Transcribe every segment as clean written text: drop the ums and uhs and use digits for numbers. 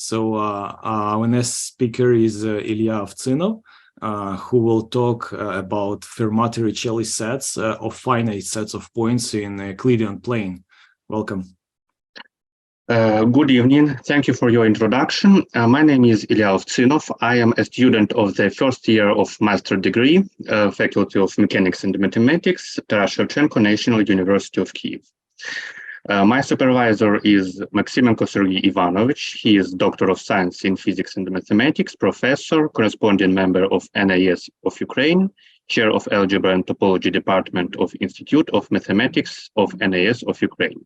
Our next speaker is Illia Ovtsynov, who will talk about Fermat Torricelli sets of finite sets of points in a Euclidean plane. Welcome. Good evening. Thank you for your introduction. My name is Illia Ovtsynov. I am a student of the first year of master degree, Faculty of Mechanics and Mathematics, Taras Shevchenko, National University of Kyiv. My supervisor is Maximenko Sergei Ivanovich. He is Doctor of Science in Physics and Mathematics, professor, corresponding member of NAS of Ukraine, chair of Algebra and Topology Department of Institute of Mathematics of NAS of Ukraine.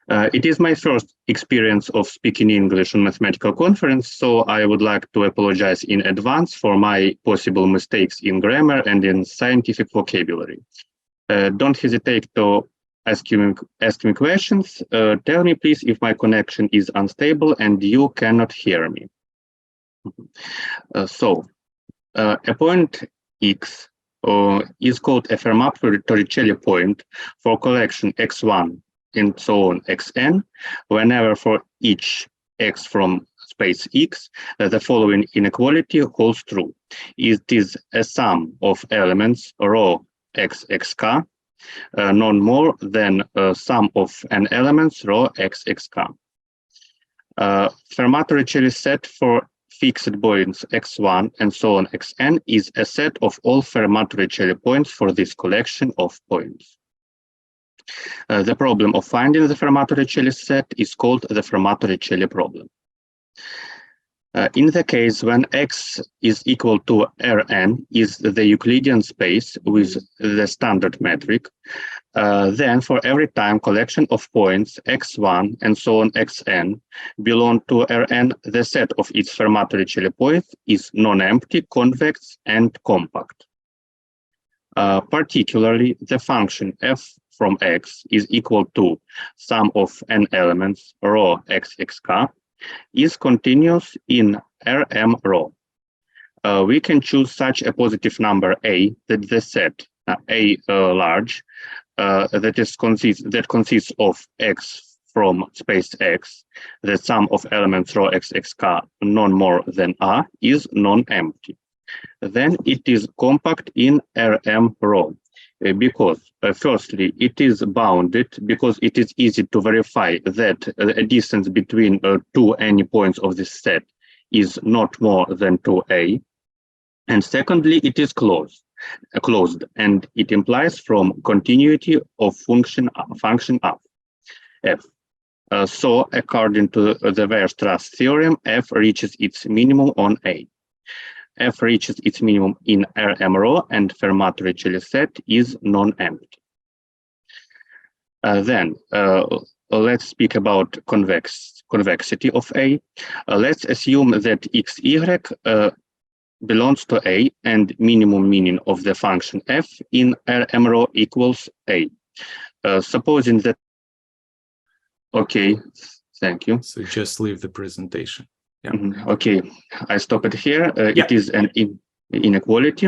It is my first experience of speaking English on mathematical conference, so I would like to apologize in advance for my possible mistakes in grammar and in scientific vocabulary. Don't hesitate to ask me questions. Tell me, please, if my connection is unstable and you cannot hear me. A point X is called a Fermat Torricelli point for collection X1 and so on Xn, whenever for each X from space X, the following inequality holds true. It is a sum of elements rho x xk, none more than a sum of n elements rho x xk. Fermat Torricelli set for fixed points x1 and so on xn is a set of all Fermat Torricelli points for this collection of points. The problem of finding the Fermat Torricelli set is called the Fermat Torricelli problem. In the case when X is equal to Rn is the Euclidean space with the standard metric, then for every time collection of points x1 and so on xn belong to Rn, the set of its Fermat Torricelli points is non-empty, convex, and compact. Particularly, the function f from x is equal to sum of n elements rho x xk is continuous in Rm rho. We can choose such a positive number a that the set a large that consists of x from space x, the sum of elements rho x xk none more than a is non-empty. Then it is compact in Rm rho. Because firstly, it is bounded because it is easy to verify that a distance between two any points of this set is not more than 2a. And secondly, it is closed, and it implies from continuity of function f. So according to the Weierstrass theorem, f reaches its minimum on A. F reaches its minimum in Rm rho, and Fermat Torricelli set is non-empty. Then let's speak about convexity of A. Let's assume that xy belongs to A, and minimum meaning of the function f in Rm rho equals A. Supposing that, okay, thank you. So just leave the presentation. Yeah. Okay, I stop it here. Yeah. It is an inequality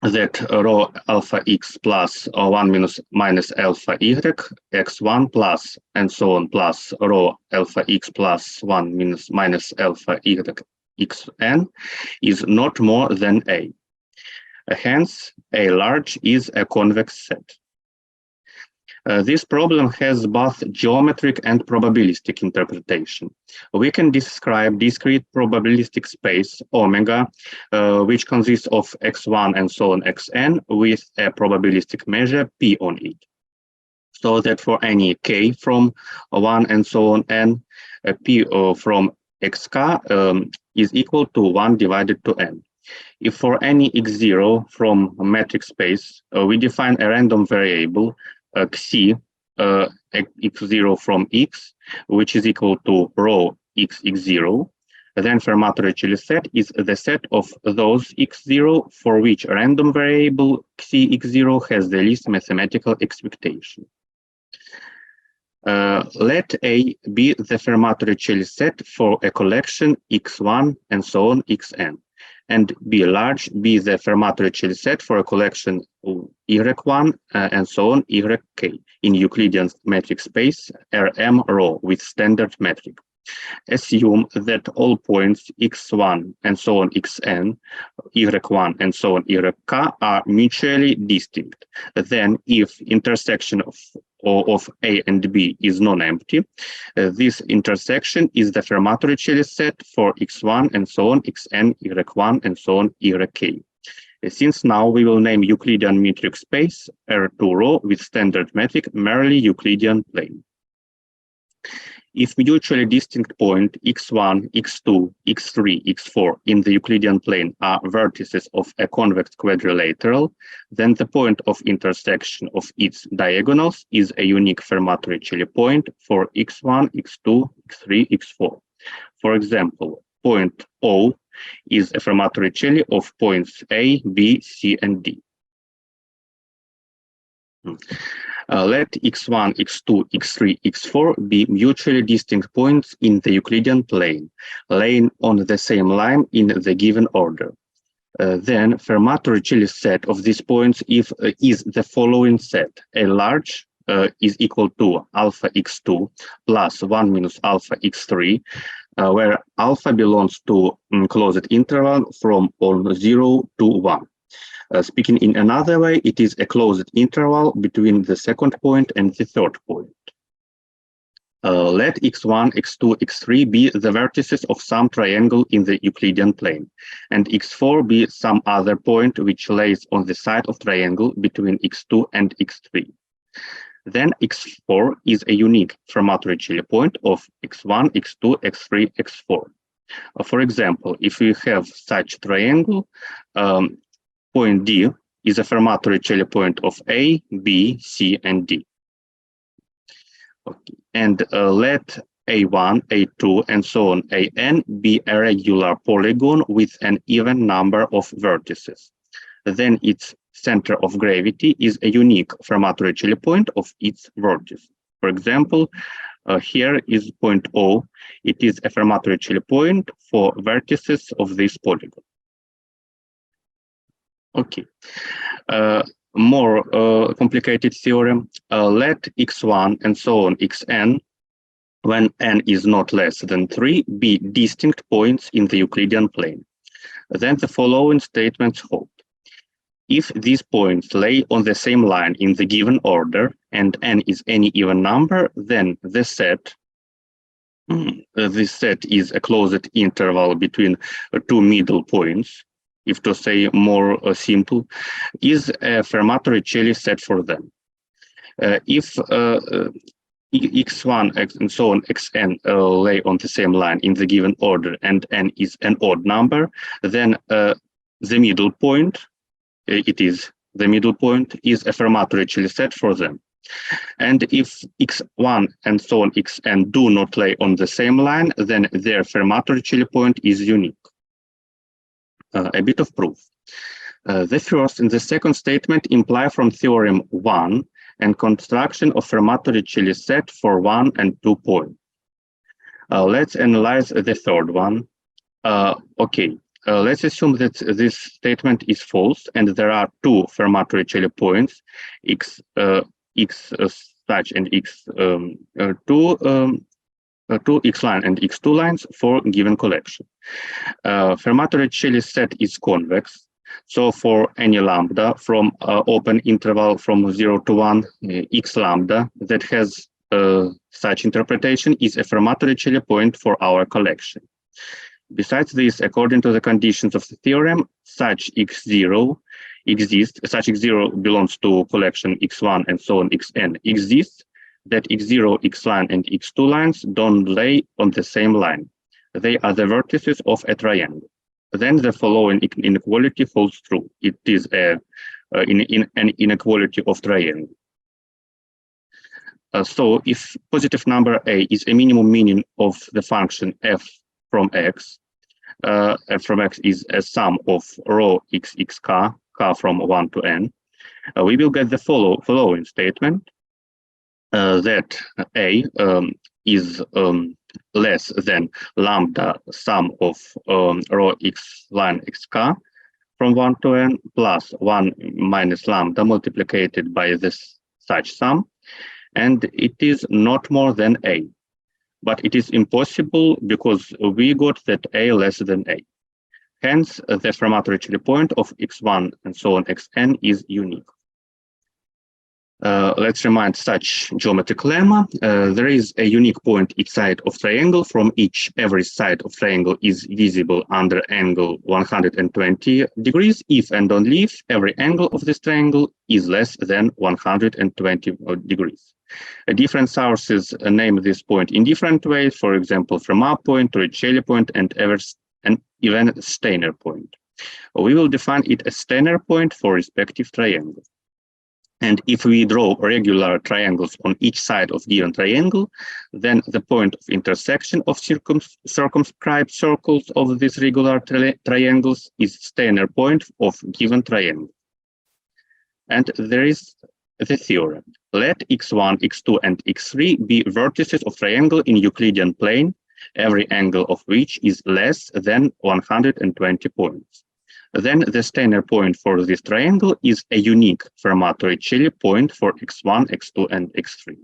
that rho alpha x plus 1 minus alpha y x1 plus and so on plus rho alpha x plus 1 minus alpha y xn is not more than A. Hence, A large is a convex set. This problem has both geometric and probabilistic interpretation. We can describe discrete probabilistic space omega, which consists of x1 and so on xn, with a probabilistic measure p on it. So that for any k from 1 and so on n, p from xk is equal to 1 divided to n. If for any x0 from a metric space, we define a random variable xc x0 from x, which is equal to rho x x0, then Fermat Torricelli set is the set of those x0 for which a random variable xc x0 has the least mathematical expectation. Let A be the Fermat Torricelli set for a collection x1 and so on xn, and B large be the Fermat Torricelli set for a collection y1 and so on yk in Euclidean metric space Rm rho with standard metric. Assume that all points x1 and so on xn, y1 and so on yk are mutually distinct. Then, if intersection of A and B is non-empty, this intersection is the Fermat Torricelli set for x1 and so on xn, y1 and so on yk. Since now we will name Euclidean metric space R2 rho with standard metric merely Euclidean plane. If mutually distinct point x1, x2, x3, x4 in the Euclidean plane are vertices of a convex quadrilateral, then the point of intersection of its diagonals is a unique Fermat Torricelli point for x1, x2, x3, x4. For example, point O is a Fermat Torricelli of points A, B, C, and D. Let x1, x2, x3, x4 be mutually distinct points in the Euclidean plane, laying on the same line in the given order. Then Fermat Torricelli set of these points is the following set. A large is equal to alpha x2 plus 1 minus alpha x3, where alpha belongs to closed interval from 0 to 1. Speaking in another way, it is a closed interval between the second point and the third point. Let x1, x2, x3 be the vertices of some triangle in the Euclidean plane, and x4 be some other point which lays on the side of triangle between x2 and x3. Then x4 is a unique Fermat Torricelli point of x1, x2, x3, x4. For example, if we have such triangle, point D is a Fermat Torricelli point of A, B, C, and D. Okay. And let A1, A2, and so on, AN be a regular polygon with an even number of vertices. Then its center of gravity is a unique Fermat Torricelli point of its vertice. For example, here is point O. It is a Fermat Torricelli point for vertices of this polygon. Okay. More complicated theorem. Let x1 and so on xn, when n is not less than 3, be distinct points in the Euclidean plane. Then the following statements hold. If these points lay on the same line in the given order and n is any even number, then this set is a closed interval between two middle points. If to say more simple, is a Fermat Torricelli set for them. If x1 and so on xn lay on the same line in the given order and n is an odd number, then the middle point, is a Fermat Torricelli set for them. And if x1 and so on xn do not lay on the same line, then their Fermat Torricelli point is unique. A bit of proof. The first and the second statement imply from theorem 1 and construction of Fermat Torricelli set for 1 and 2 points. Let's analyze the third one. Let's assume that this statement is false and there are two Fermat Torricelli points, x such and two x line and x2 lines for given collection. Fermat Torricelli set is convex, so for any lambda from open interval from 0 to 1, x lambda that has such interpretation is a Fermat Torricelli point for our collection. Besides this, according to the conditions of the theorem, such x0 exists, such x0 belongs to collection x1 and so on xn exists, that x0, x line, and x2 lines don't lay on the same line. They are the vertices of a triangle. Then the following inequality holds true. It is an inequality of triangle. So if positive number a is a minimum meaning of the function f from x, f from x is a sum of rho x k from 1 to n, we will get the following statement. That A is less than lambda sum of rho x line x k from 1 to n plus 1 minus lambda multiplied by this such sum, and it is not more than A. but it is impossible because we got that A less than A. Hence, the Fermat Torricelli point of x1 and so on xn is unique. Let's remind such geometric lemma. There is a unique point each side of triangle. From every side of triangle is visible under angle 120 degrees if and only if every angle of this triangle is less than 120 degrees. Different sources name this point in different ways. For example, Fermat point, Torricelli point, and even Steiner point. We will define it as Steiner point for respective triangle. And if we draw regular triangles on each side of given triangle, then the point of intersection of circumscribed circles of these regular triangles is Steiner point of given triangle. And there is the theorem. Let x1, x2, and x3 be vertices of triangle in Euclidean plane, every angle of which is less than 120 points. Then the Steiner point for this triangle is a unique Fermat Torricelli point for x1, x2, and x3.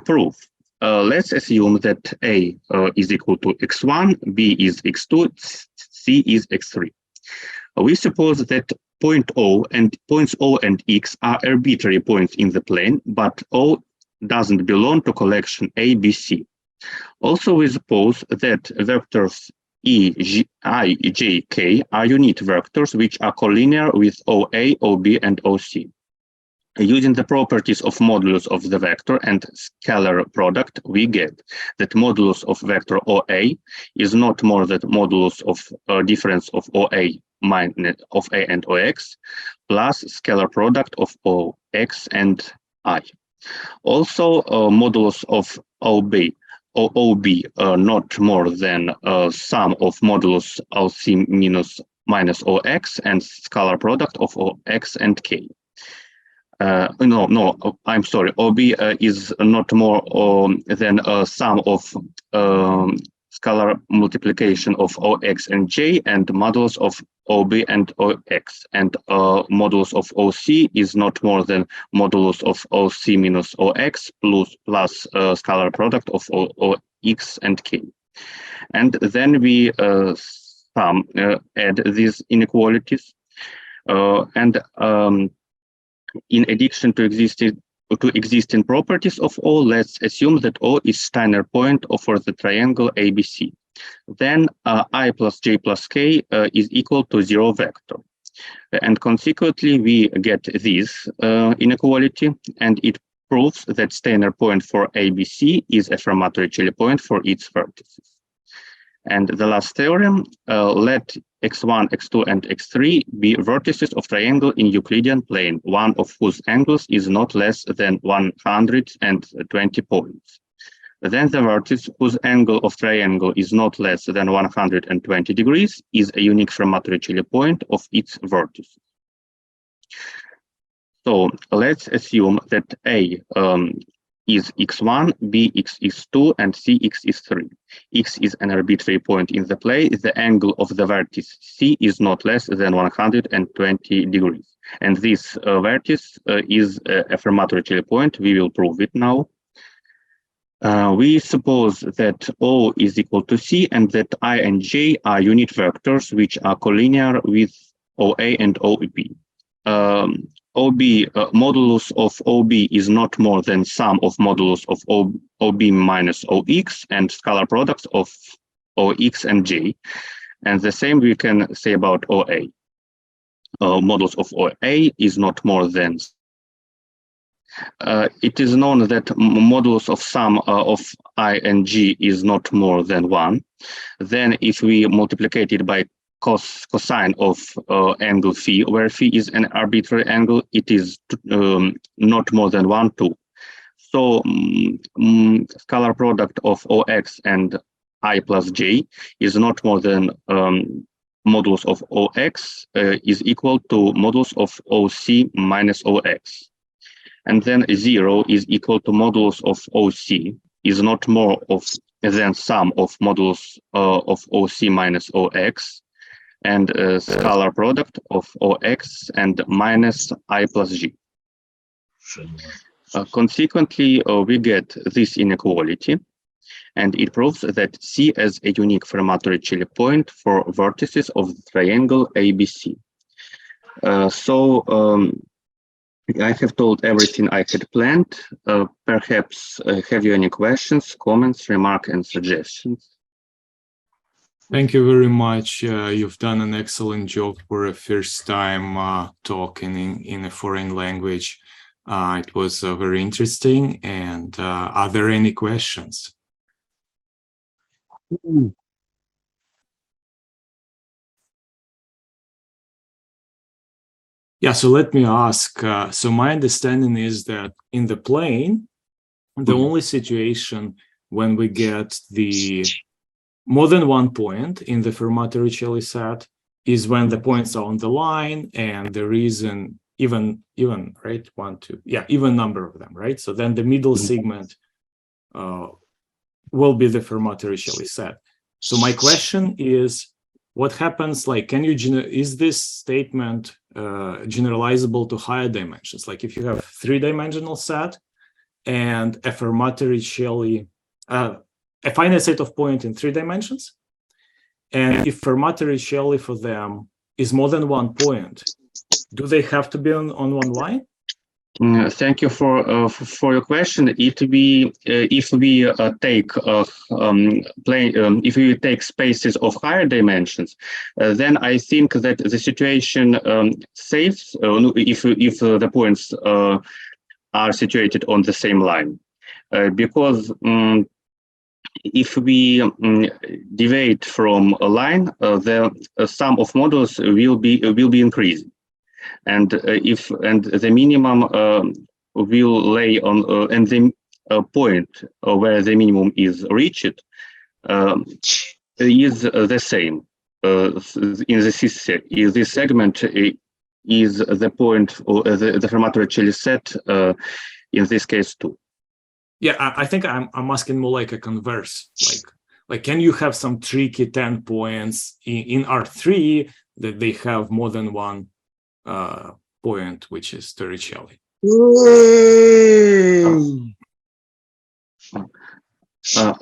Proof. Let's assume that A is equal to x1, B is x2, C is x3. We suppose that points O and X are arbitrary points in the plane, but O doesn't belong to collection A, B, C. Also, we suppose that vectors I, J, K are unit vectors which are collinear with OA, OB, and OC. Using the properties of modulus of the vector and scalar product, we get that modulus of vector OA is not more than modulus of difference of OA minus of A and OX plus scalar product of OX and I. Also, modulus of OB not more than sum of modulus OC minus OX and scalar product of OX and K. I'm sorry, OB is not more than sum of scalar multiplication of OX and J and modulus of OB and OX, and modulus of OC is not more than modulus of OC minus OX plus scalar product of OX and K. And then we add these inequalities, in addition to existing properties of O, let's assume that O is Steiner point for the triangle ABC. Then I plus J plus K is equal to 0 vector. And consequently, we get this inequality, and it proves that Steiner point for ABC is a Fermat Torricelli point for its vertices. And the last theorem, let x1, x2, and x3 be vertices of triangle in Euclidean plane, one of whose angles is not less than 120 points. Then the vertex whose angle of triangle is not less than 120 degrees is a unique Fermat Torricelli point of its vertices. So let's assume that A is x1, B is 2, and C is 3. X is an arbitrary point in the plane. The angle of the vertex C is not less than 120 degrees. And this vertex is a Fermat Torricelli point. We will prove it now. We suppose that O is equal to C and that I and J are unit vectors which are collinear with OA and OB. Modulus of OB is not more than sum of modulus of OB minus OX and scalar products of OX and J. And the same we can say about OA. Modulus of OA is not more than. It is known that modulus of sum of I and G is not more than 1. Then if we multiply it by cosine of angle phi, where phi is an arbitrary angle, it is not more than 1, 2. So scalar product of OX and I plus J is not more than modulus of OX is equal to modulus of OC minus OX. And then 0 is equal to modulus of OC is not more than sum of modulus of OC minus OX and scalar product of OX and minus I plus G. Consequently, we get this inequality. and it proves that C is a unique Fermat Torricelli point for vertices of the triangle ABC. I have told everything I had planned. Perhaps have you any questions, comments, remarks, and suggestions? Thank you very much. You've done an excellent job for a first time talking in a foreign language. It was very interesting. And are there any questions? Yeah, so let me ask. So my understanding is that in the plane, the only situation when we get the more than one point in the Fermat Torricelli set is when the points are on the line and there is an even, right? Even number of them, right? So then the middle segment will be the Fermat Torricelli set. So my question is, what happens, like, is this statement generalizable to higher dimensions? Like if you have three-dimensional set and a Fermat Torricelli, a finite set of points in 3 dimensions, and if Fermat Torricelli for them is more than 1 point, do they have to be on one line? Thank you for your question. If we take spaces of higher dimensions, then I think that the situation saves if the points are situated on the same line, because if we deviate from a line, the sum of modules will be increasing. And the minimum will lay on and the point where the minimum is reached is the same in this segment is the point or the Fermat Torricelli set in this case too. Yeah, I think I'm asking more like a converse, like can you have some tricky 10 points in R3 that they have more than one point, which is Torricelli?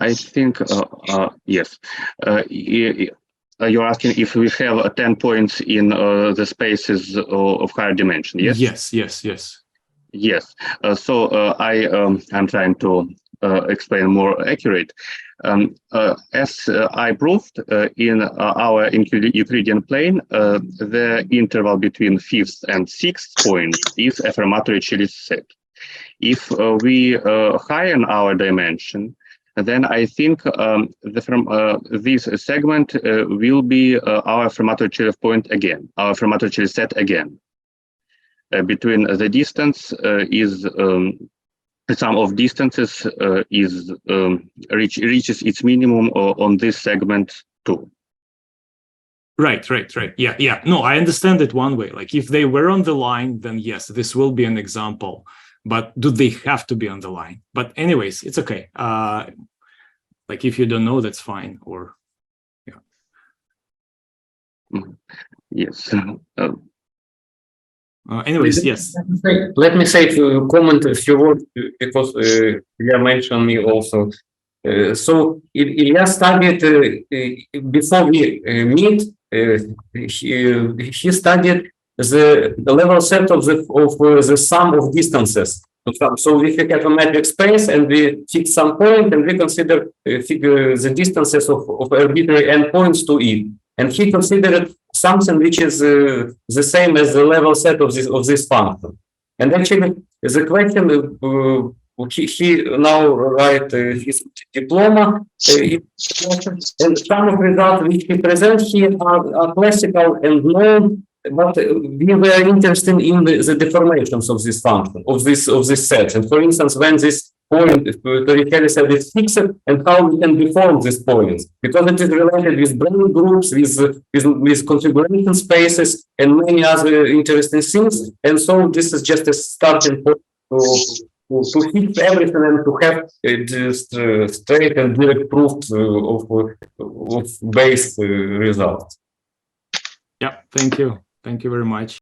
I think yes. You're asking if we have 10 points in the spaces of higher dimension, yes? Yes. I'm trying to explain more accurate. As I proved in our Euclidean plane, the interval between 5th and 6th point is a Fermat Torricelli set. If we highen our dimension, then I think this segment will be our Fermat Torricelli point again, our Fermat Torricelli set again. Between the distance is the sum of distances reaches its minimum on this segment too. Right. Yeah. No, I understand it one way. Like if they were on the line, then yes, this will be an example. But do they have to be on the line? But anyways, it's okay. Like if you don't know, that's fine. Or yeah. Yes. Anyways, yes. Let me say to comment a few words because Illia mentioned me also. So Illia studied before we meet. He studied the level set of the sum of distances. So if we have a metric space and we fix some point and we consider the distances of arbitrary endpoints to it, and he considered something which is the same as the level set of this function. And actually, the question he now write his diploma, and some of the results which he presents here are classical and known, but we were interested in the deformations of this function, of this set. And for instance, when this point Torricelli set is fixed, and how we can deform these points, because it is related with brane groups, with configuration spaces, and many other interesting things. And so this is just a starting point to fix everything and to have straight and direct proof of base results. Yeah, thank you. Thank you very much.